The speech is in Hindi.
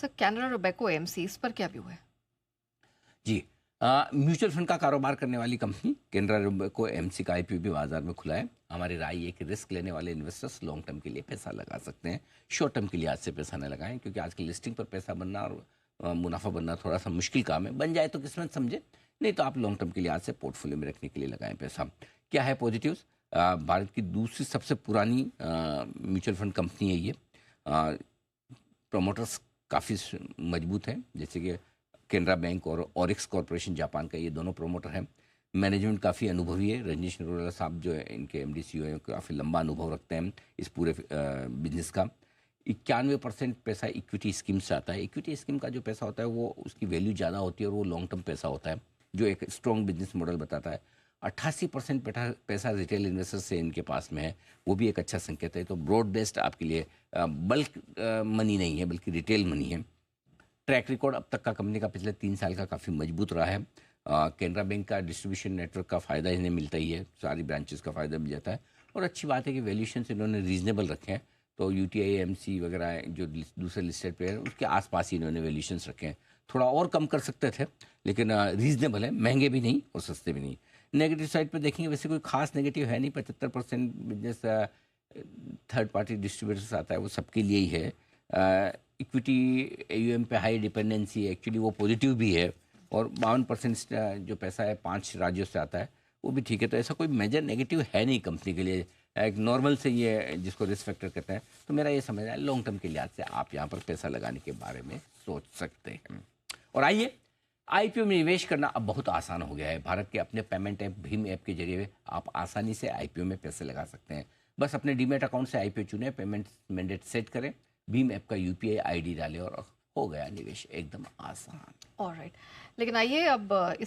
सर कैनरा रोबेको एएमसी, इस पर क्या व्यू है? जी। म्यूचुअल फंड का कारोबार करने वाली कंपनी कैनरा रोबेको एएमसी का आईपीओ भी बाजार में खुला है। हमारी राय ये कि रिस्क लेने वाले इन्वेस्टर्स लॉन्ग टर्म के लिए पैसा लगा सकते हैं। शॉर्ट टर्म के लिए आज से पैसा न लगाएं, क्योंकि आज की लिस्टिंग पर पैसा बनना और मुनाफा बनना थोड़ा सा मुश्किल काम है। बन जाए तो किस्मत समझे, नहीं तो आप लॉन्ग टर्म के लिए आज से पोर्टफोलियो में रखने के लिए लगाएं पैसा। क्या है पॉजिटिव्स? भारत की दूसरी सबसे पुरानी म्यूचुअल फंड कंपनी है ये। प्रमोटर्स काफ़ी मजबूत हैं, जैसे कि केनरा बैंक और ऑरिक्स कॉरपोरेशन जापान का, ये दोनों प्रमोटर हैं। मैनेजमेंट काफ़ी अनुभवी है। रजनीश नरोला साहब जो है इनके एमडी सीईओ हैं, काफ़ी लंबा अनुभव रखते हैं इस पूरे बिजनेस का। 91% पैसा इक्विटी स्कीम से आता है। इक्विटी स्कीम का जो पैसा होता है वो उसकी वैल्यू ज़्यादा होती है और वो लॉन्ग टर्म पैसा होता है, जो एक स्ट्रॉन्ग बिजनेस मॉडल बताता है। 88% पैसा रिटेल इन्वेस्टर से इनके पास में है, वो भी एक अच्छा संकेत है। तो ब्रॉड बेस्ड आपके लिए बल्क मनी नहीं है, बल्कि रिटेल मनी है। ट्रैक रिकॉर्ड अब तक का कंपनी का पिछले 3 साल का काफ़ी मजबूत रहा है। केनरा बैंक का डिस्ट्रीब्यूशन नेटवर्क का फ़ायदा इन्हें मिलता ही है, सारी ब्रांचेस का फ़ायदा मिल जाता है। और अच्छी बात है कि वैल्यूएशन इन्होंने रीजनेबल रखे हैं। तो यूटीआई एमसी वगैरह जो दूसरे लिस्टेड प्लेयर उसके आसपास ही इन्होंने वैल्यूएशंस रखे हैं। थोड़ा और कम कर सकते थे, लेकिन रीजनेबल है, महंगे भी नहीं और सस्ते भी नहीं। नेगेटिव साइड पर देखेंगे, वैसे कोई खास नेगेटिव है नहीं। 75% बिजनेस थर्ड पार्टी डिस्ट्रीब्यूटर्स आता है, वो सबके लिए ही है। इक्विटी एयूएम पे हाई डिपेंडेंसी है, एक्चुअली वो पॉजिटिव भी है। और 52% जो पैसा है 5 राज्यों से आता है, वो भी ठीक है। तो ऐसा कोई मेजर नेगेटिव है नहीं कंपनी के लिए, एक नॉर्मल से ये जिसको रिस्क फैक्टर कहते हैं। तो मेरा ये समझ है लॉन्ग टर्म के लिहाज से आप यहाँ पर पैसा लगाने के बारे में सोच सकते हैं। और आइए, आईपीओ में निवेश करना अब बहुत आसान हो गया है। भारत के अपने पेमेंट ऐप भीम ऐप के जरिए आप आसानी से आईपीओ में पैसे लगा सकते हैं। बस अपने डीमेट अकाउंट से आईपीओ चुनें, पेमेंट मैंडेट सेट करें, भीम ऐप का यूपीआई आईडी डालें और हो गया निवेश एकदम आसान। ऑलराइट, लेकिन आइए अब